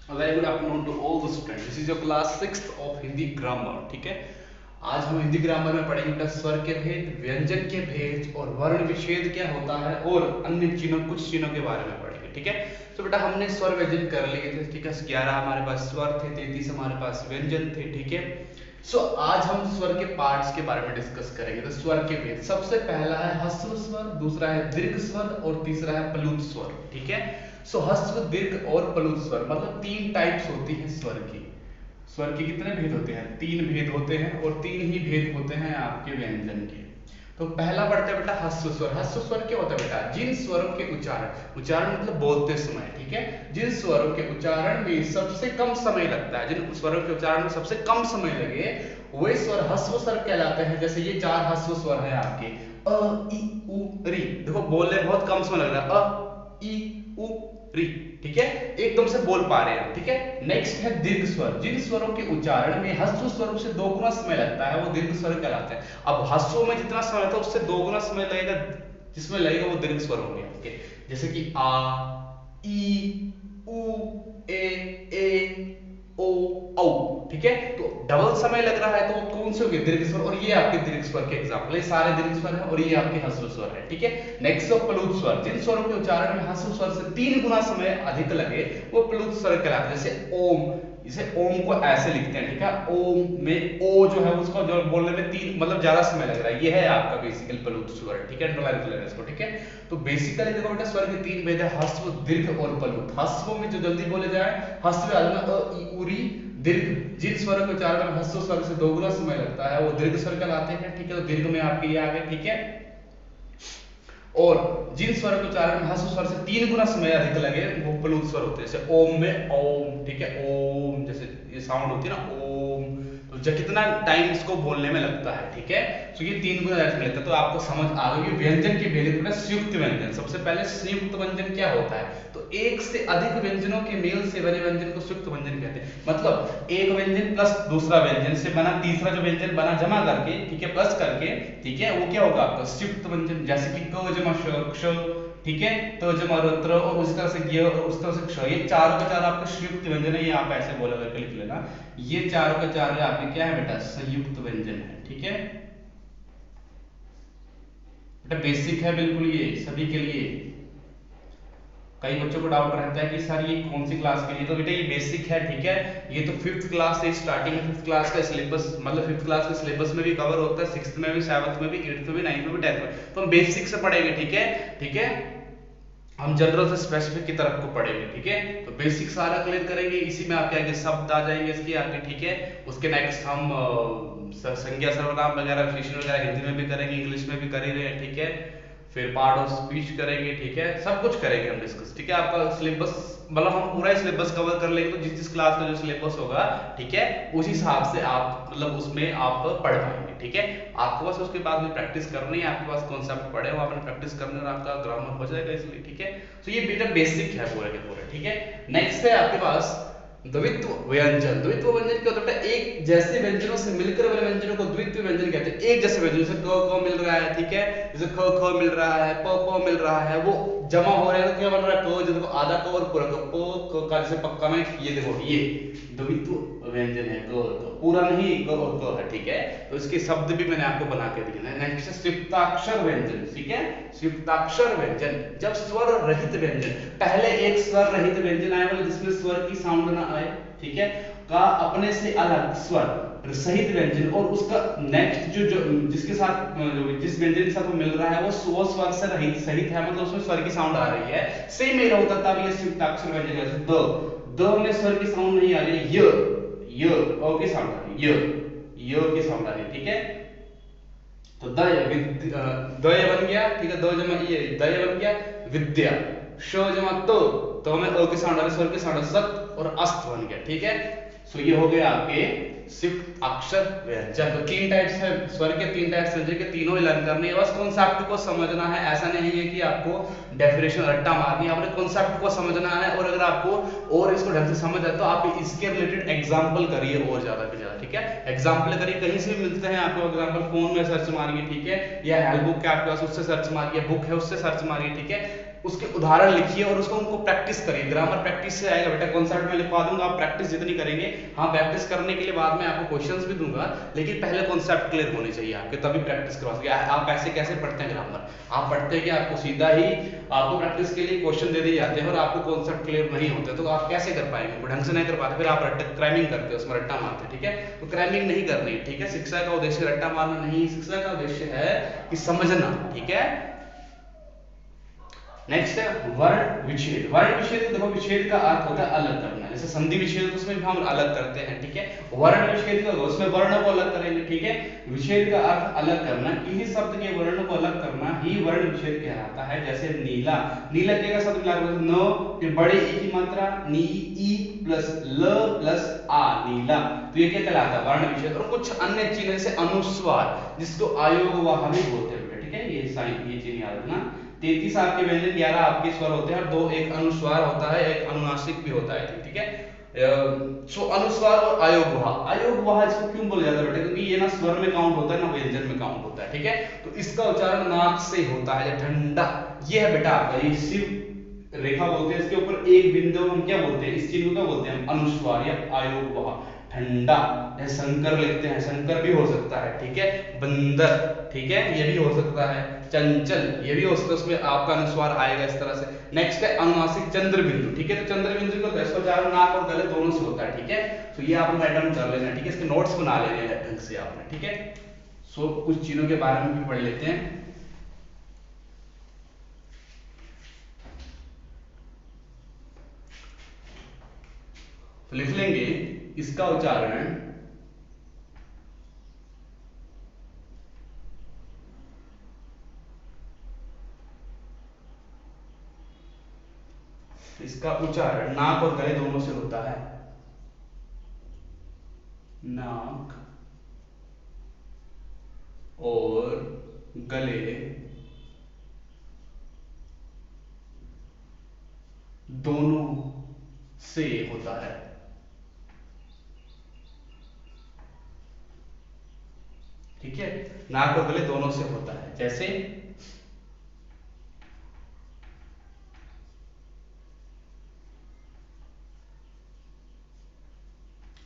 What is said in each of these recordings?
Very good afternoon to all the student. This is your class 6th of Hindi grammar. ठीक है, आज हम Hindi grammar में पढ़ेंगे स्वर के भेद, व्यंजन के भेद और वर्ण विच्छेद क्या होता है और अन्य चिन्हों, कुछ चिन्हों के बारे में पढ़ेंगे। ठीक है, तो बेटा हमने स्वर व्यंजन कर लिए थे। ठीक है, 11 हमारे पास स्वर थे, 33 हमारे पास व्यंजन थे। ठीक है, सो आज हम स्वर के पार्ट्स के बारे में डिस्कस करेंगे। तो स्वर के भेद, सबसे पहला है ह्रस्व स्वर, दूसरा है दीर्घ स्वर और तीसरा है प्लुत स्वर। ठीक है, सो ह्रस्व, दीर्घ और प्लुत स्वर मतलब 3 टाइप्स होती है स्वर की। स्वर के कितने भेद होते हैं? 3 भेद होते हैं और 3 ही भेद होते हैं आपके व्यंजन के। तो पहला पढ़ते हैं बेटा ह्रस्व स्वर। ह्रस्व स्वर क्या होता है बेटा? जिन स्वरों के उच्चारण मतलब बोलते समय, ठीक है, जिन स्वरों के उच्चारण में सबसे कम समय लगता है, जिन स्वरों के उच्चारण में सबसे कम समय लगे, वे स्वर ह्रस्व स्वर कहलाते हैं। जैसे ये 4 ह्रस्व स्वर हैं आपके, अ, ई, उ, री। देखो बोलने में बहुत कम समय लग रहा है, अ, ई, उ, री। ठीक है, एकदम से बोल पा रहे हैं। ठीक है, नेक्स्ट है दीर्घ स्वर। जिन स्वरों के उच्चारण में ह्रस्व स्वरों से 2 गुना समय लगता है वो दीर्घ स्वर कहलाते हैं। अब ह्रस्व में जितना समय लगता है उससे 2 गुना समय लगेगा, जिसमें लगेगा वो दीर्घ स्वर होंगे आपके। जैसे कि आ, ई, उ, ए, ओ, औ। ठीक है, तो डबल समय लग रहा है तो वो कौन से होंगे? दीर्घ स्वर। और ये आपके दीर्घ स्वर के एग्जांपल, ये सारे दीर्घ स्वर हैं और ये आपके ह्रस्व स्वर है। ठीक है, नेक्स्ट ऑफ प्लुत स्वर। जिन स्वरों के उच्चारण में ह्रस्व स्वर से 3 गुना समय अधिक लगे वो प्लुत स्वर कहलाते हैं। जैसे ओम, इसे ओम को ऐसे लिखते हैं। ठीक है, ओम में ओ जो है उसको जो बोलने में 3 मतलब ज्यादा समय लग रहा है, ये है आपका बेसिकल प्लुत स्वर। ठीक है, अंडरलाइन कर लेना इसको। ठीक है, तो बेसिकली देखो बेटा स्वर के 3 भेद है, ह्रस्व, दीर्घ और प्लुत। ह्रस्व में जो जल्दी बोले जाए, ह्रस्व अ, ई, उ, री। दीर्घ, जिन स्वरों के उच्चारण में ह्रस्व स्वर से 2 गुना समय लगता है वो दीर्घ स्वर कहलाते हैं। ठीक है, तो दीर्घ में आपके ये आ गए। ठीक है, और जिन स्वर के उच्चारण में ह्रस्व स्वर से 3 गुना समय अधिक लगे वो प्लुत स्वर होते हैं। जैसे ओम में ओम। ठीक है, ओम जैसे ये साउंड होती है ना, ओम, तो जब कितना टाइम इसको बोलने में लगता है। ठीक है, तो ये 3 गुना ज्यादा लगता है। तो आपको समझ आ गई व्यंजन के भेद में संयुक्त व्यंजन। सबसे पहले संयुक्त व्यंजन क्या होता है? तो एक से अधिक व्यंजनों के मेल से बने व्यंजन को संयुक्त व्यंजन कहते हैं। मतलब एक व्यंजन प्लस दूसरा व्यंजन से बना तीसरा जो व्यंजन बना जमा करके, ठीक है, प्लस करके, ठीक है, वो क्या होगा आपका संयुक्त व्यंजन। जैसे कि क जमा श, क्ष, ठीक है, त जमा र, और उसी तरह से य और उस तरह से क्ष। ये चारों के चार आपके संयुक्त व्यंजन है। ये आप ऐसे बोला करके लिख लेना, ये चारों के चार आपके क्या है बेटा? संयुक्त व्यंजन है। ठीक है बेटा, बेसिक है बिल्कुल ये सभी के लिए। कई बच्चों को डाउट रहता है कि सर ये कौन सी क्लास के लिए? तो बेटा ये बेसिक है। ठीक है, ये तो 5th क्लास से स्टार्टिंग है। 5th क्लास का सिलेबस मतलब 5th क्लास के सिलेबस में भी कवर होता है, 6th में भी, 7th में भी, 8th में भी, 9th में भी, 10th में। तो हम बेसिक से पढ़ेंगे। ठीक है, ठीक है, हम जनरल से स्पेसिफिक की तरफ को पढ़ेंगे। ठीक है, तो बेसिक सारा क्लियर करेंगे, इसी में आपके आगे शब्द आ जाएंगे इसके आगे। ठीक है, उसके नेक्स्ट हम संज्ञा सर्वनाम वगैरह, विशेषण वगैरह हिंदी में भी करेंगे, इंग्लिश में भी कर ही रहे हैं। ठीक है, फिर पार्ट ऑफ स्पीच करेंगे। ठीक है, सब कुछ करेंगे हम डिस्कस। ठीक है, आपका सिलेबस मतलब हम पूरा ही सिलेबस कवर कर लेंगे। तो जिस जिस क्लास का जो सिलेबस होगा, ठीक है, उस हिसाब से आप मतलब उसमें आप पढ़ पाएंगे। ठीक है, आपको बस उसके बाद में प्रैक्टिस करनी है। आपके पास कॉन्सेप्ट पढ़े हो, आपने प्रैक्टिस करनी और आपका ग्रामर हो जाएगा इसलिए। ठीक है, तो ये बेटा बेसिक है पूरे के पूरे। ठीक है, नेक्स्ट है आपके पास द्वित्व व्यंजन। द्वित्व व्यंजन क्या होता है? एक जैसे व्यंजनों से मिलकर बने व्यंजनों को द्वित्व व्यंजन कहते हैं। एक जैसे व्यंजन, जैसे क मिल रहा है, ठीक है, जैसे ख मिल रहा है, प मिल रहा है, वो जमा हो रहा है तो क्या बन रहा है? क, जैसे आधा क और पूरा क, प का जैसे पक्का में, ये देखो ये द्वित्व व्यंजन है। क पूरा नहीं, क और क है। ठीक है, तो इसके शब्द भी मैंने आपको बना के दिए हैं। नेक्स्ट संयुक्ताक्षर व्यंजन। ठीक है, संयुक्ताक्षर व्यंजन जब स्वर रहित व्यंजन, पहले एक स्वर रहित व्यंजन आया मतलब जिसमें स्वर की साउंड ना आए, ठीक है, का अपने से अलग स्वर सहित व्यंजन और उसका नेक्स्ट जो जिसके साथ जिस व्यंजन के साथ वो मिल रहा है वो स्वर से रहित सहित है, मतलब उसमें स्वर की साउंड आ रही है, सेम मेरा होता तब ये संयुक्ताक्षर व्यंजन। जैसे द में स्वर की साउंड नहीं आ रही है, य ओ की साउंड आ रही है, य की साउंड आ रही है। ठीक है, तो दय बन गया। ठीक है, द जमा ये दय बन गया। विद्या, श जमा तो हमें अ की साउंड आ रही, स्वर की साउंड सत और अस्त बन गया। ठीक है, सो ये हो गए आपके संयुक्त अक्षर व्यंजन। तो 3 टाइप्स है स्वर के, 3 टाइप्स व्यंजन के, तीनों ही लर्न करनी है। बस कॉन्सेप्ट को समझना है, ऐसा नहीं है कि आपको डेफिनेशन रट्टा मारनी है, आपने कॉन्सेप्ट को समझना है। और अगर आपको और इसको ढंग से समझ आए तो आप इसके रिलेटेड एग्जांपल करिए और ज्यादा से ज्यादा। ठीक है, एग्जांपल करिए, कहीं से भी मिलते हैं आपको एग्जांपल, फोन में सर्च मारिए, ठीक है, या हेल्प बुक है आपके पास उससे सर्च मारिए, बुक है उससे सर्च मारिए। ठीक है, उसके उदाहरण लिखिए और उसको उनको प्रैक्टिस करिए। ग्रामर प्रैक्टिस से आएगा बेटा, कॉन्सेप्ट में लिखवा दूंगा, आप प्रैक्टिस जितनी करेंगे, हाँ प्रैक्टिस करने के लिए बाद में आपको क्वेश्चंस भी दूंगा, लेकिन पहले कॉन्सेप्ट क्लियर होने चाहिए आपके, तभी प्रैक्टिस करवा सके। आप ऐसे कैसे पढ़ते हैं ग्रामर? आप पढ़ते हैं कि आपको सीधा ही आपको प्रैक्टिस के लिए क्वेश्चन दे दिए जाते हैं और आपको कॉन्सेप्ट क्लियर नहीं होते, तो आप कैसे कर पाएंगे? ढंग से नहीं कर पाते, फिर आप क्रैमिंग करते हो, उसमें रट्टा मारते हैं, ठीक है? तो क्रैमिंग नहीं करनी है, ठीक है? शिक्षा का उद्देश्य रट्टा मारना नहीं, शिक्षा का उद्देश्य है कि समझना, ठीक है? नेक्स्ट है वर्ण विच्छेद। वर्ण विच्छेद, देखो विच्छेद का अर्थ होता है अलग करना, जैसे संधि विच्छेद उसमें भी हम अलग करते हैं, ठीक है? वर्ण विच्छेद का उसमें वर्णों को अलग करेंगे, ठीक है? विच्छेद का अर्थ अलग करना, किसी शब्द के वर्णों को अलग करना ही वर्ण विच्छेद कहलाता है। जैसे नीला, नीला के का शब्द मिला न, फिर बड़े ई की मात्रा नी, ई प्लस ल प्लस आ, नीला, तो ये क्या कहलाता है? वर्ण विच्छेद। और कुछ अन्य चिन्ह जैसे अनुस्वार, जिसको अयोगवाह भी बोलते हैं, ठीक है? ये साइन, ये चिन्ह याद रखना। 33 आपके व्यंजन, 11 आपके स्वर होते हैं और दो, एक अनुस्वार होता है, एक अनुनासिक भी होता है, ठीक है? सो अनुस्वार और अयोगवाह, अयोगवाह इसको क्यों बोला जाता है बेटा? क्योंकि ये ना स्वर में काउंट होता है ना व्यंजन में काउंट होता है, ठीक है? तो इसका उच्चारण नाक से होता है, ठंडा। ये है बेटा आपका, ये शिव रेखा बोलते हैं, इसके ऊपर एक बिंदु हम क्या बोलते हैं? इस चिन्ह को क्या बोलते हैं? अनुस्वार या अयोगवाह, ठंडा। जैसे शंकर लिखते हैं, शंकर भी हो सकता है, ठीक है? बंदर, ठीक है, ये भी हो सकता है। चंचल, ये भी हो सकता है, उसमें आपका अनुस्वार आएगा इस तरह से। नेक्स्ट है अनुनासिक चंद्र बिंदु, ठीक है? तो चंद्र बिंदु को इसका उच्चारण नाक और गले दोनों से होता है, ठीक है? तो ये आप मैडम कर लेना, ठीक है? इसके नोट्स बना लेने हैं ढंग से आपने, ठीक है? सो कुछ चीजों के बारे में भी पढ़ लेते हैं। तो लिख लेंगे इसका उच्चारण नाक और गले दोनों से होता है। नाक और गले दोनों से होता है, ठीक है? नाक और गले दोनों से होता है। जैसे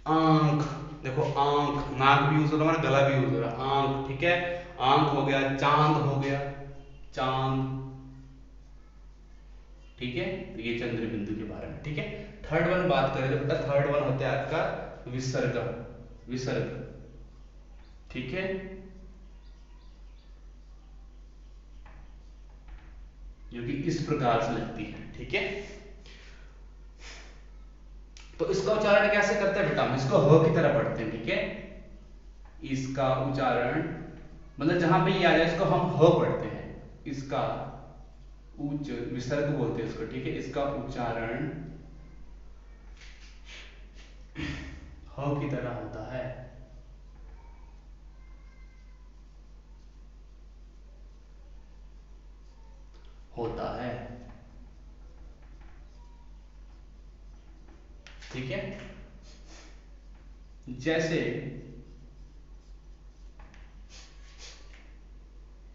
आंख, देखो आंख, नाक भी यूज हो रहा है, गला भी यूज हो रहा है, आंख, ठीक है? आंख हो गया, चांद हो गया, चांद, ठीक है? तो ये चंद्र बिंदु के बारे में, ठीक है? थर्ड वन बात करें तो बेटा, थर्ड वन होता है आपका विसर्ग, विसर्ग, ठीक है? जो कि इस प्रकार से लगती है, ठीक है? तो इसका उच्चारण कैसे करते हैं बेटा? हम इसको ह की तरह पढ़ते हैं, ठीक है? इसका उच्चारण मतलब जहां पे ये आ जाए इसको हम ह पढ़ते हैं, इसका उच्च विसर्ग बोलते हैं इसको, ठीक है? इसका उच्चारण ह की तरह होता है, होता है, ठीक है? जैसे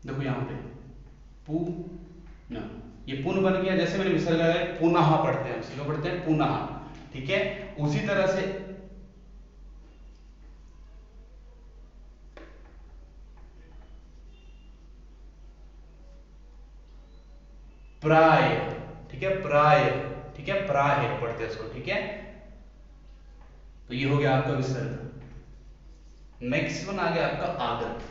देखो यहां पे पू न, ये पुन बन गया, जैसे मैंने विसर्ग लगाया, पुनः पढ़ते हैं, इसको पढ़ते हैं पुनः, ठीक है? उसी तरह से प्राय, ठीक है? प्राय, ठीक है? प्राय पढ़ते हैं इसको, ठीक है? तो ये हो गया आपका विसर्ग। नेक्स्ट वन आ गया आपका आगत,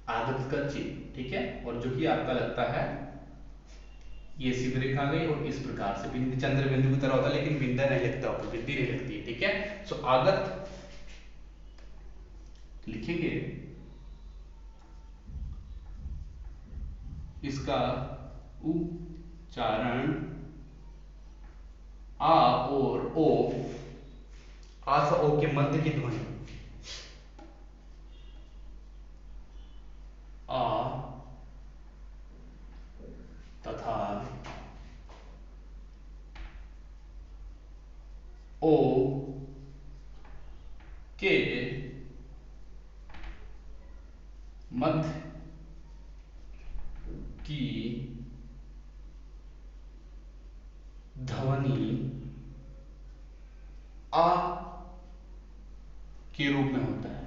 आगत का चिन्ह, ठीक है? और जो कि आपका लगता है ये सीधी रेखा गई और इस प्रकार से बिंदु, चंद्र बिंदु की तरह होता है, लेकिन बिंदा नहीं लगता, ऊपर बिंदी नहीं लगती है, ठीक है? सो आगत लिखेंगे, इसका उच्चारण आ और ओ, आ से ओ के मध्य की ध्वनि आ तथा ओ के मध्य की ध्वनि आ के रूप में होता है।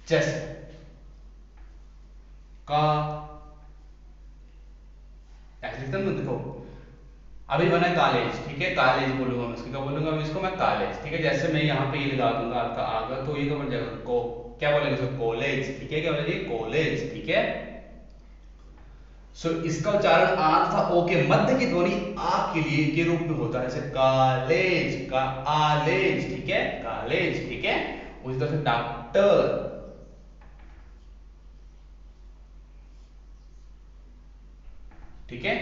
जैसे का, ऐसे लिखता हूं, देखो अभी बना कॉलेज, ठीक है, कॉलेज बोलूंगा मैं इसको, क्या बोलूंगा मैं इसको, मैं कॉलेज, ठीक है। जैसे मैं यहाँ पे ये लगा दूंगा आपका आगा, तो ये क्या बन जाएगा, को क्या बोलेंगे इसको, कॉलेज, ठीक है, क्या बोलेंगे, कॉलेज, ठीक है। सो इसका उच्चारण आ तथा ओ के मध्य की ध्वनि आ के लिए के रूप में होता है, जैसे कॉलेज का आलेज, ठीक है, कॉलेज, ठीक है। उसी तरह से डॉक्टर, ठीक है।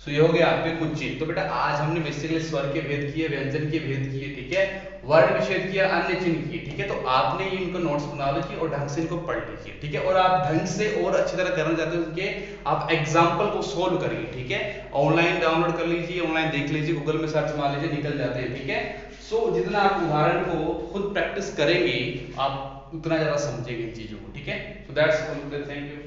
सो ये हो गया आपके कुछ चीज। तो बेटा आज हमने बेसिकली स्वर के भेद किए, व्यंजन के भेद किए, ठीक है, वर्ण विच्छेद किया, अन्य चिन्ह किए, ठीक है। तो आपने ये इनको नोट्स बना लीजिए और ढंग से इनको पढ़ लीजिए, ठीक है। और आप ढंग से और अच्छी तरह करना चाहते हो कि आप एग्जाम्पल को सोल्व करिए, ठीक है। ऑनलाइन डाउनलोड कर लीजिए, ऑनलाइन देख लीजिए, गूगल में सर्च मार लीजिए, निकल जाते हैं, ठीक है। सो जितना आप उदाहरण को खुद प्रैक्टिस करेंगे आप उतना ज्यादा समझेंगे इन चीजों को, ठीक है। So that's all, thank you.